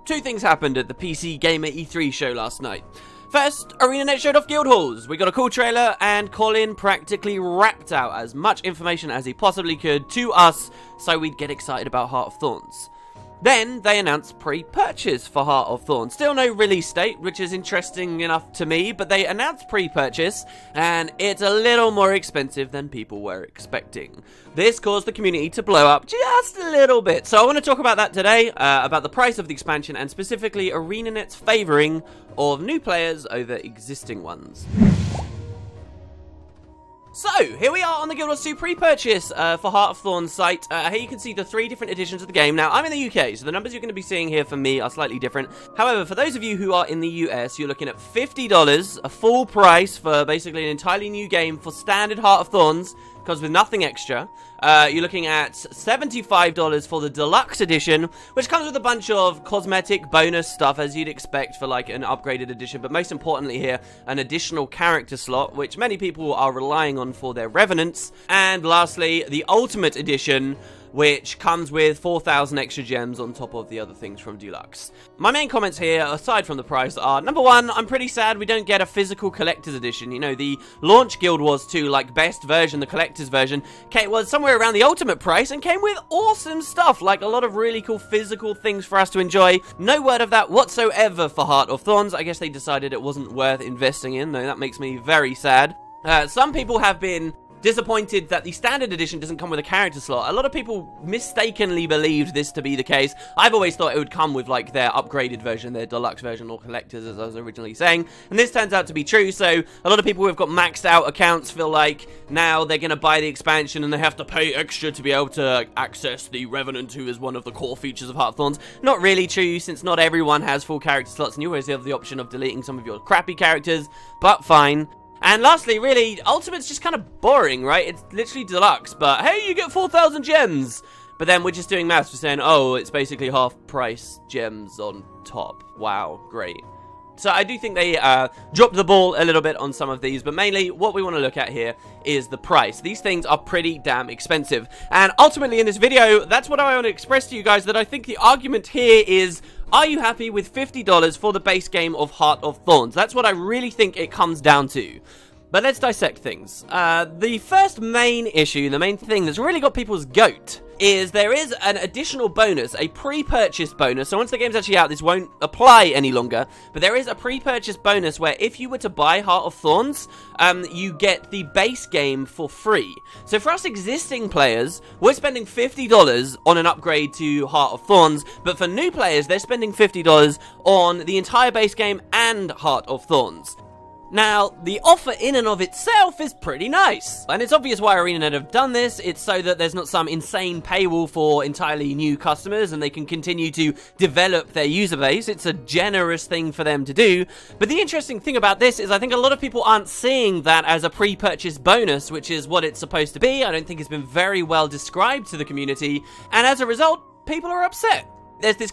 Two things happened at the PC Gamer E3 show last night. First, Arenanet showed off guild halls. We got a cool trailer, and Colin practically rapped out as much information as he possibly could to us so we'd get excited about Heart of Thorns. Then, they announced pre-purchase for Heart of Thorns. Still no release date, which is interesting enough to me, but they announced pre-purchase, and it's a little more expensive than people were expecting. This caused the community to blow up just a little bit. So I want to talk about that today, about the price of the expansion, and specifically Arenanet's favouring of new players over existing ones. So, here we are on the Guild Wars 2 pre-purchase for Heart of Thorns site. Here you can see the 3 different editions of the game. Now, I'm in the UK, so the numbers you're going to be seeing here for me are slightly different. However, for those of you who are in the US, you're looking at $50, a full price for basically an entirely new game for standard Heart of Thorns. Comes with nothing extra. You're looking at $75 for the deluxe edition, which comes with a bunch of cosmetic bonus stuff as you'd expect for like an upgraded edition, but most importantly here, an additional character slot, which many people are relying on for their revenants. And lastly, the ultimate edition, which comes with 4,000 extra gems on top of the other things from Deluxe. My main comments here, aside from the price, are, number one, I'm pretty sad we don't get a physical collector's edition. You know, the launch Guild Wars 2, like, best version, the collector's version, was somewhere around the ultimate price and came with awesome stuff, like a lot of really cool physical things for us to enjoy. No word of that whatsoever for Heart of Thorns. I guess they decided it wasn't worth investing in, though that makes me very sad. Some people have been disappointed that the standard edition doesn't come with a character slot. A lot of people mistakenly believed this to be the case. I've always thought it would come with like their upgraded version, their deluxe version, or collectors, as I was originally saying, and this turns out to be true. So a lot of people who have got maxed out accounts feel like now they're going to buy the expansion and they have to pay extra to be able to access the Revenant, who is one of the core features of Heart of Thorns. Not really true, since not everyone has full character slots, and you always have the option of deleting some of your crappy characters, but fine. And lastly, really, Ultimate's just kind of boring, right? It's literally deluxe, but hey, you get 4,000 gems! But then we're just doing maths, we're saying, oh, it's basically half price gems on top. Wow, great. So I do think they dropped the ball a little bit on some of these, but mainly what we want to look at here is the price. These things are pretty damn expensive. And ultimately in this video, that's what I want to express to you guys, that I think the argument here is, are you happy with $50 for the base game of Heart of Thorns? That's what I really think it comes down to. But let's dissect things. The first main issue, the main thing that's really got people's goat, is there is an additional bonus, a pre-purchase bonus. So once the game's actually out, this won't apply any longer. But there is a pre-purchase bonus where if you were to buy Heart of Thorns, you get the base game for free. So for us existing players, we're spending $50 on an upgrade to Heart of Thorns. But for new players, they're spending $50 on the entire base game and Heart of Thorns. Now, the offer in and of itself is pretty nice, and it's obvious why Arenanet have done this. It's so that there's not some insane paywall for entirely new customers and they can continue to develop their user base. It's a generous thing for them to do, but the interesting thing about this is I think a lot of people aren't seeing that as a pre-purchase bonus, which is what it's supposed to be. I don't think it's been very well described to the community, and as a result, people are upset. There's this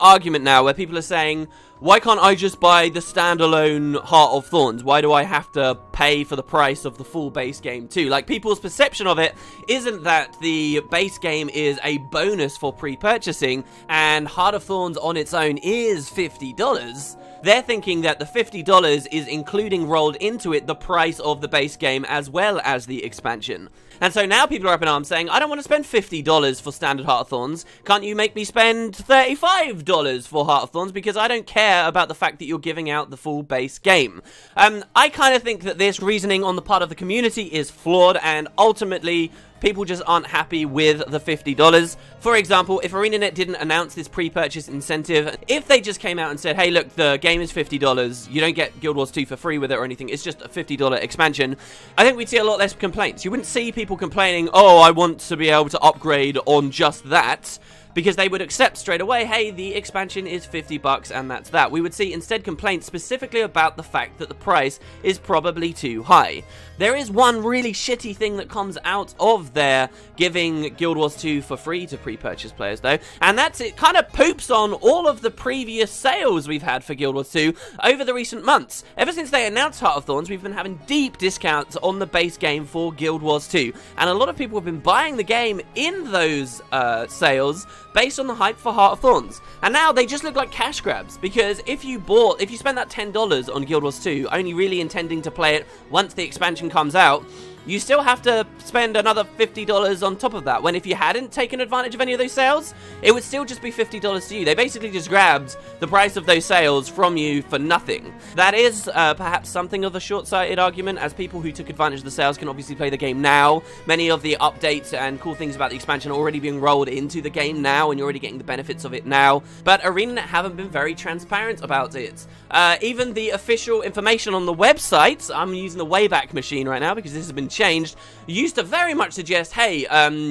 argument now where people are saying, why can't I just buy the standalone Heart of Thorns? Why do I have to pay for the price of the full base game too? Like, people's perception of it isn't that the base game is a bonus for pre-purchasing and Heart of Thorns on its own is $50. They're thinking that the $50 is including rolled into it the price of the base game as well as the expansion. And so now people are up in arms saying, I don't want to spend $50 for standard Heart of Thorns. Can't you make me spend $35 for Heart of Thorns? Because I don't care about the fact that you're giving out the full base game. I kind of think that this reasoning on the part of the community is flawed, and ultimately people just aren't happy with the $50. For example, if Arenanet didn't announce this pre-purchase incentive, if they just came out and said, hey, look, the game is $50, you don't get Guild Wars 2 for free with it or anything, it's just a $50 expansion, I think we'd see a lot less complaints. You wouldn't see people complaining, oh, I want to be able to upgrade on just that, because they would accept straight away, hey, the expansion is $50 and that's that. We would see instead complaints specifically about the fact that the price is probably too high. There is one really shitty thing that comes out of their giving Guild Wars 2 for free to pre-purchase players though, and that's it kind of poops on all of the previous sales we've had for Guild Wars 2 over the recent months. Ever since they announced Heart of Thorns, we've been having deep discounts on the base game for Guild Wars 2, and a lot of people have been buying the game in those sales based on the hype for Heart of Thorns. And now they just look like cash grabs, because if you spent that $10 on Guild Wars 2, only really intending to play it once the expansion comes out, you still have to spend another $50 on top of that, when if you hadn't taken advantage of any of those sales, it would still just be $50 to you. They basically just grabbed the price of those sales from you for nothing. That is perhaps something of a short-sighted argument, as people who took advantage of the sales can obviously play the game now. Many of the updates and cool things about the expansion are already being rolled into the game now, and you're already getting the benefits of it now. But Arenanet haven't been very transparent about it. Even the official information on the website, I'm using the Wayback Machine right now because this has been changed, used to very much suggest, hey,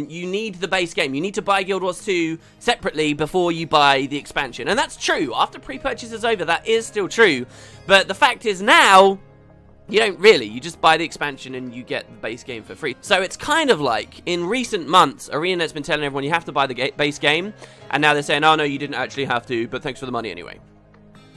you need the base game. You need to buy Guild Wars 2 separately before you buy the expansion. And that's true. After pre-purchase is over, that is still true. But the fact is now, you don't really. You just buy the expansion and you get the base game for free. So it's kind of like, in recent months, Arenanet's been telling everyone you have to buy the base game, and now they're saying, oh no, you didn't actually have to, but thanks for the money anyway.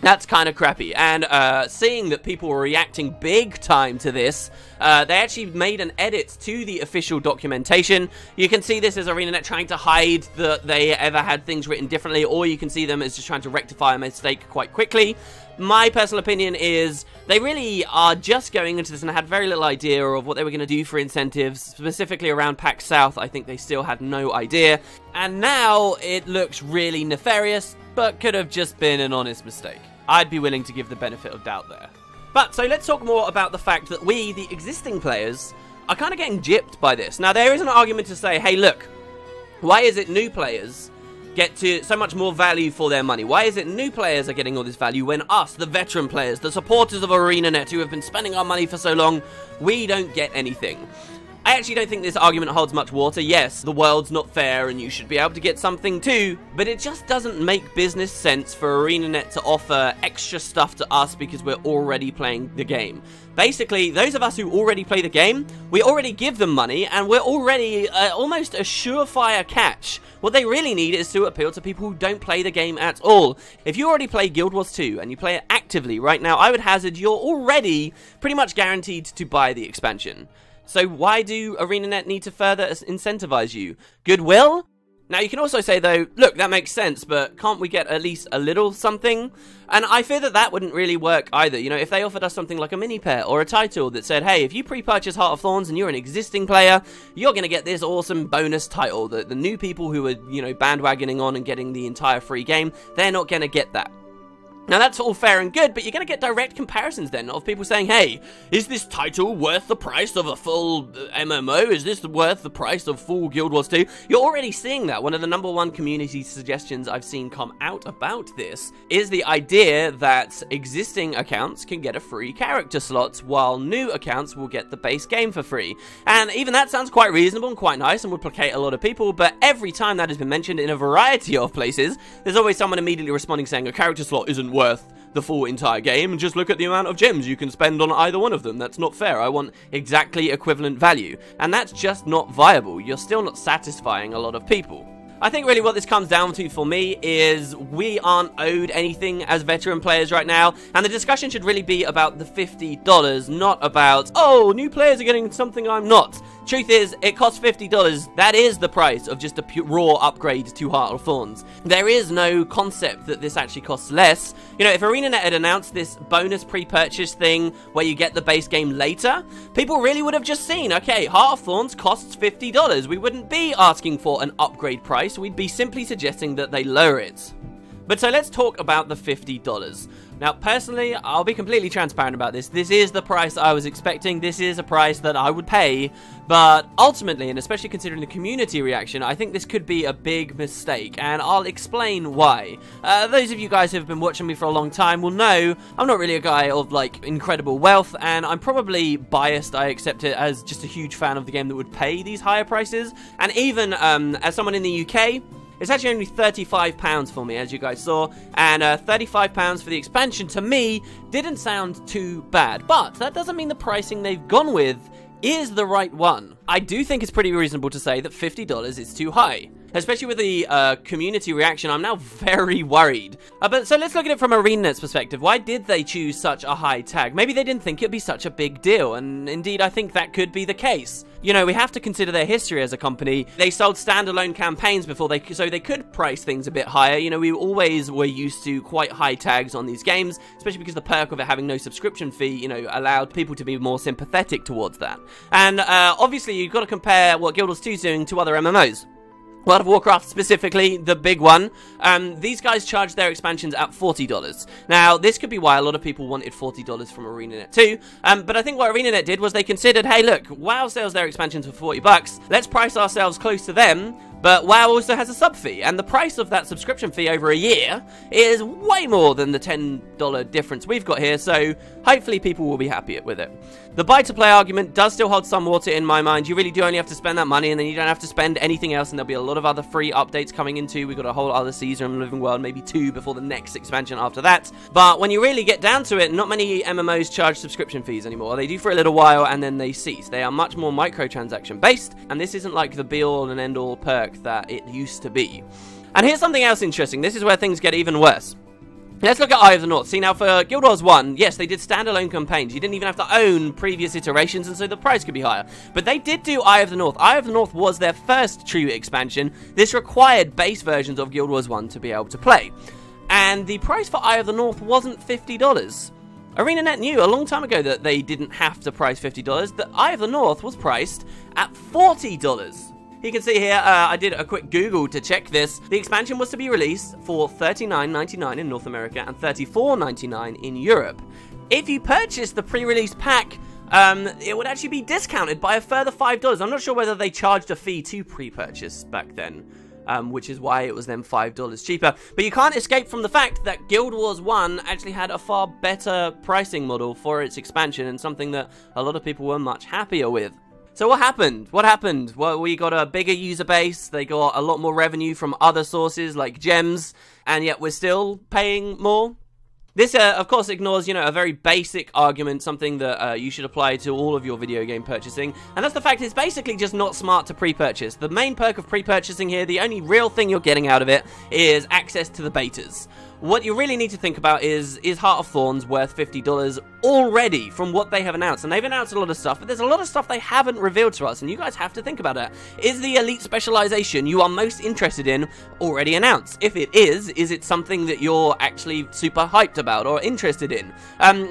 That's kind of crappy, and seeing that people were reacting big time to this, they actually made an edit to the official documentation. You can see this as Arenanet trying to hide that they ever had things written differently, or you can see them as just trying to rectify a mistake quite quickly. My personal opinion is they really are just going into this and had very little idea of what they were going to do for incentives, specifically around PAX South. I think they still had no idea, and now it looks really nefarious, but could have just been an honest mistake. I'd be willing to give the benefit of doubt there. But, so let's talk more about the fact that we, the existing players, are kind of getting gypped by this. Now, there is an argument to say, hey, look, why is it new players get to so much more value for their money? Why is it new players are getting all this value when us, the veteran players, the supporters of Arenanet, who have been spending our money for so long, we don't get anything? I actually don't think this argument holds much water. Yes, the world's not fair and you should be able to get something too, but it just doesn't make business sense for Arenanet to offer extra stuff to us because we're already playing the game. Basically, those of us who already play the game, we already give them money, and we're already almost a surefire catch. What they really need is to appeal to people who don't play the game at all. If you already play Guild Wars 2 and you play it actively right now, I would hazard you're already pretty much guaranteed to buy the expansion. So why do Arenanet need to further incentivize you? Goodwill? Now, you can also say, though, look, that makes sense, but can't we get at least a little something? And I fear that that wouldn't really work either. You know, if they offered us something like a mini pair or a title that said, hey, if you pre-purchase Heart of Thorns and you're an existing player, you're going to get this awesome bonus title that the new people who are, you know, bandwagoning on and getting the entire free game, they're not going to get that. Now, that's all fair and good, but you're going to get direct comparisons then of people saying, hey, is this title worth the price of a full MMO? Is this worth the price of full Guild Wars 2? You're already seeing that. One of the #1 community suggestions I've seen come out about this is the idea that existing accounts can get a free character slot, while new accounts will get the base game for free. And even that sounds quite reasonable and quite nice and would placate a lot of people, but every time that has been mentioned in a variety of places, there's always someone immediately responding saying a character slot isn't worth the full entire game, and just look at the amount of gems you can spend on either one of them. That's not fair. I want exactly equivalent value, and that's just not viable. You're still not satisfying a lot of people. I think really what this comes down to for me is we aren't owed anything as veteran players right now, and the discussion should really be about the $50, not about, oh, new players are getting something I'm not. Truth is, it costs $50. That is the price of just a raw upgrade to Heart of Thorns. There is no concept that this actually costs less. You know, if Arenanet had announced this bonus pre-purchase thing where you get the base game later, people really would have just seen, okay, Heart of Thorns costs $50. We wouldn't be asking for an upgrade price. We'd be simply suggesting that they lower it. But so let's talk about the $50. Now, personally, I'll be completely transparent about this. This is the price I was expecting. This is a price that I would pay. But ultimately, and especially considering the community reaction, I think this could be a big mistake. And I'll explain why. Those of you guys who have been watching me for a long time will know I'm not really a guy of, like, incredible wealth. And I'm probably biased. I accept it as just a huge fan of the game that would pay these higher prices. And even as someone in the UK, it's actually only £35 for me, as you guys saw, and £35 for the expansion, to me, didn't sound too bad. But that doesn't mean the pricing they've gone with is the right one. I do think it's pretty reasonable to say that $50 is too high. especially with the community reaction. I'm now very worried. But so let's look at it from Arenanet's perspective. Why did they choose such a high tag? Maybe they didn't think it'd be such a big deal, and indeed I think that could be the case. You know, we have to consider their history as a company. They sold standalone campaigns before so they could price things a bit higher. You know, we always were used to quite high tags on these games, especially because the perk of it having no subscription fee, you know, allowed people to be more sympathetic towards that. And obviously you've got to compare what Guild Wars 2 is doing to other MMOs. World of Warcraft specifically, the big one, these guys charge their expansions at $40. Now, this could be why a lot of people wanted $40 from Arenanet too, but I think what Arenanet did was they considered, hey look, WoW sells their expansions for $40, let's price ourselves close to them, but WoW also has a sub fee, and the price of that subscription fee over a year is way more than the $10 difference we've got here, so hopefully people will be happy with it. The buy-to-play argument does still hold some water in my mind. You really do only have to spend that money, and then you don't have to spend anything else, and there'll be a lot of other free updates coming in too. We've got a whole other season of Living World, maybe 2 before the next expansion after that. But when you really get down to it, not many MMOs charge subscription fees anymore. They do for a little while, and then they cease. They are much more microtransaction based, and this isn't like the be-all and end-all perk that it used to be. And here's something else interesting. This is where things get even worse. Let's look at Eye of the North. See, now for Guild Wars 1, yes, they did standalone campaigns. You didn't even have to own previous iterations, and so the price could be higher. But they did do Eye of the North. Eye of the North was their first true expansion. This required base versions of Guild Wars 1 to be able to play. And the price for Eye of the North wasn't $50. Arenanet knew a long time ago that they didn't have to price $50. The Eye of the North was priced at $40. You can see here, I did a quick Google to check this. The expansion was to be released for $39.99 in North America and $34.99 in Europe. If you purchased the pre-release pack, it would actually be discounted by a further $5. I'm not sure whether they charged a fee to pre-purchase back then, which is why it was then $5 cheaper. But you can't escape from the fact that Guild Wars 1 actually had a far better pricing model for its expansion, and something that a lot of people were much happier with. So what happened? What happened? Well, we got a bigger user base, they got a lot more revenue from other sources like gems, and yet we're still paying more. This, of course, ignores, you know, a very basic argument, something that you should apply to all of your video game purchasing, and that's the fact it's basically just not smart to pre-purchase. The main perk of pre-purchasing here, the only real thing you're getting out of it, is access to the betas. What you really need to think about is Heart of Thorns worth $50 already from what they have announced? And they've announced a lot of stuff, but there's a lot of stuff they haven't revealed to us, and you guys have to think about that. Is the elite specialization you are most interested in already announced? If it is it something that you're actually super hyped about or interested in?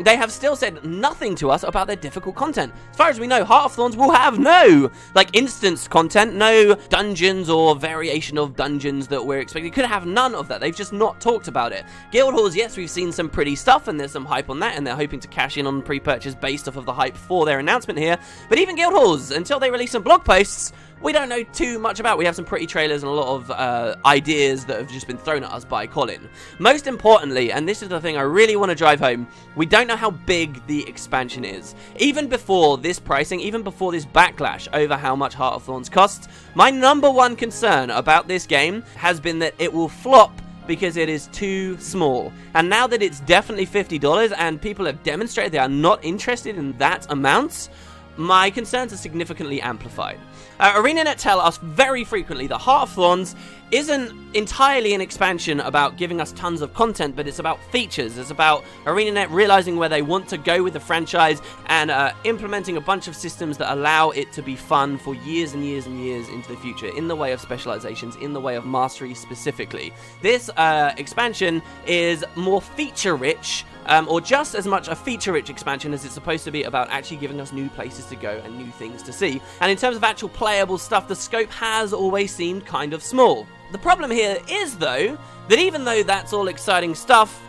They have still said nothing to us about their difficult content. As far as we know, Heart of Thorns will have no, like, instanced content, no dungeons or variation of dungeons that we're expecting. It could have none of that. They've just not talked about it. Guild Wars, yes, we've seen some pretty stuff, and there's some hype on that, and they're hoping to cash in on pre-purchase based off of the hype for their announcement here. But even Guild Wars, until they release some blog posts, we don't know too much about. We have some pretty trailers and a lot of ideas that have just been thrown at us by Colin. Most importantly, and this is the thing I really want to drive home, we don't know how big the expansion is. Even before this pricing, even before this backlash over how much Heart of Thorns costs, my #1 concern about this game has been that it will flop because it is too small. And now that it's definitely $50 and people have demonstrated they are not interested in that amount, my concerns are significantly amplified. Arenanet tell us very frequently that Heart of Thorns isn't entirely an expansion about giving us tons of content, but it's about features. It's about Arenanet realizing where they want to go with the franchise and implementing a bunch of systems that allow it to be fun for years and years and years into the future, in the way of specializations, in the way of mastery specifically. This expansion is more feature-rich, or just as much a feature-rich expansion as it's supposed to be about actually giving us new places to go and new things to see. And in terms of actual playable stuff, the scope has always seemed kind of small. The problem here is, though, that even though that's all exciting stuff,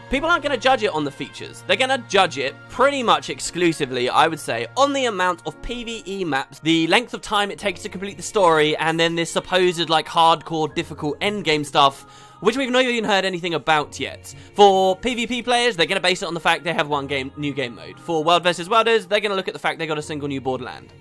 people aren't going to judge it on the features. They're going to judge it pretty much exclusively, I would say, on the amount of PvE maps, the length of time it takes to complete the story, and then this supposed, like, hardcore, difficult endgame stuff, which we've not even heard anything about yet. For PvP players, they're going to base it on the fact they have one new game mode. For World vs. Worlders, they're going to look at the fact they got a single new Borderland.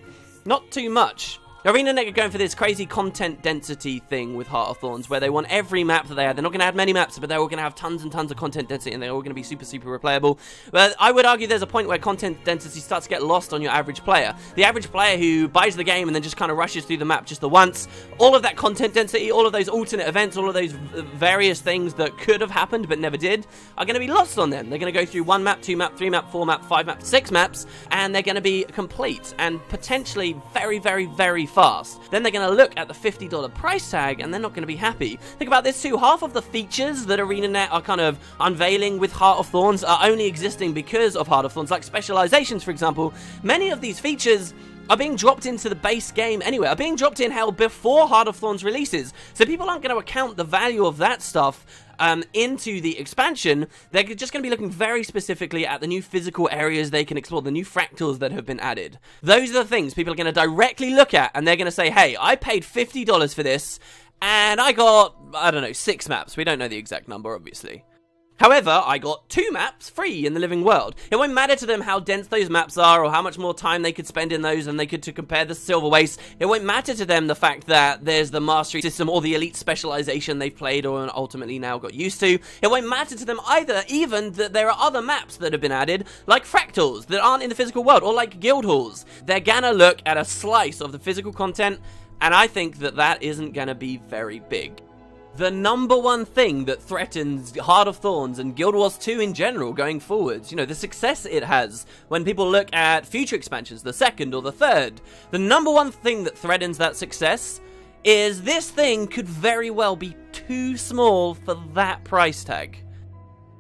Not too much. Arenanet are going for this crazy content density thing with Heart of Thorns, where they want every map that they add. They're not going to add many maps, but they're all going to have tons and tons of content density, and they're all going to be super, super replayable. But I would argue there's a point where content density starts to get lost on your average player. The average player who buys the game and then just kind of rushes through the map just the once, all of that content density, all of those alternate events, all of those various things that could have happened but never did, are going to be lost on them. They're going to go through 1 map, 2 map, 3 map, 4 map, 5 map, 6 maps, and they're going to be complete and potentially very, very, very fast. Then they're going to look at the $50 price tag and they're not going to be happy. Think about this too. Half of the features that Arenanet are kind of unveiling with Heart of Thorns are only existing because of Heart of Thorns, like specializations, for example. Many of these features are being dropped into the base game anyway, are being dropped in hell before Heart of Thorns releases. So people aren't going to account the value of that stuff into the expansion. They're just going to be looking very specifically at the new physical areas they can explore, the new fractals that have been added. Those are the things people are going to directly look at, and they're going to say, hey, I paid $50 for this, and I got, I don't know, 6 maps. We don't know the exact number, obviously. However, I got 2 maps free in the living world. It won't matter to them how dense those maps are or how much more time they could spend in those than they could to compare the Silver Waste. It won't matter to them the fact that there's the Mastery system or the Elite specialization they've played or ultimately now got used to. It won't matter to them either, even that there are other maps that have been added, like fractals, that aren't in the physical world, or like guild halls. They're gonna look at a slice of the physical content, and I think that that isn't gonna be very big. The number one thing that threatens Heart of Thorns and Guild Wars 2 in general going forwards, you know, the success it has when people look at future expansions, the 2nd or the 3rd, the number one thing that threatens that success is this thing could very well be too small for that price tag.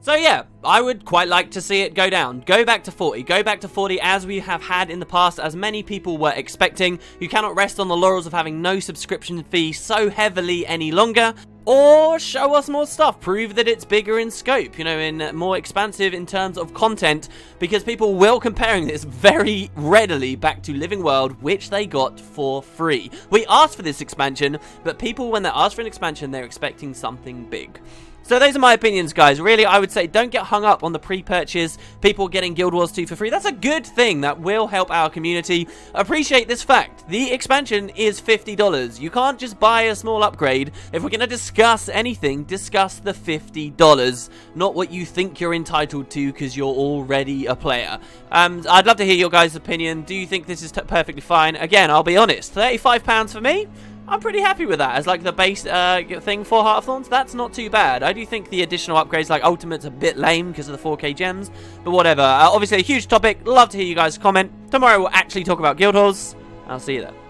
So yeah, I would quite like to see it go down. Go back to 40. Go back to 40 as we have had in the past, as many people were expecting. You cannot rest on the laurels of having no subscription fee so heavily any longer. Or show us more stuff. Prove that it's bigger in scope, you know, in more expansive in terms of content, because people will comparing this very readily back to Living World, which they got for free. We asked for this expansion, but people, when they ask for an expansion, they're expecting something big. So those are my opinions, guys. Really, I would say don't get hung up on the pre-purchase, people getting Guild Wars 2 for free. That's a good thing. That will help our community. Appreciate this fact. The expansion is $50. You can't just buy a small upgrade. If we're going to discuss anything, discuss the $50, not what you think you're entitled to because you're already a player. I'd love to hear your guys' opinion. Do you think this is perfectly fine? Again, I'll be honest. £35 for me? I'm pretty happy with that as like the base thing for Heart of Thorns. That's not too bad. I do think the additional upgrades like Ultimate's a bit lame because of the 4K gems, but whatever. Obviously a huge topic. Love to hear you guys comment. Tomorrow we'll actually talk about guild halls. I'll see you there.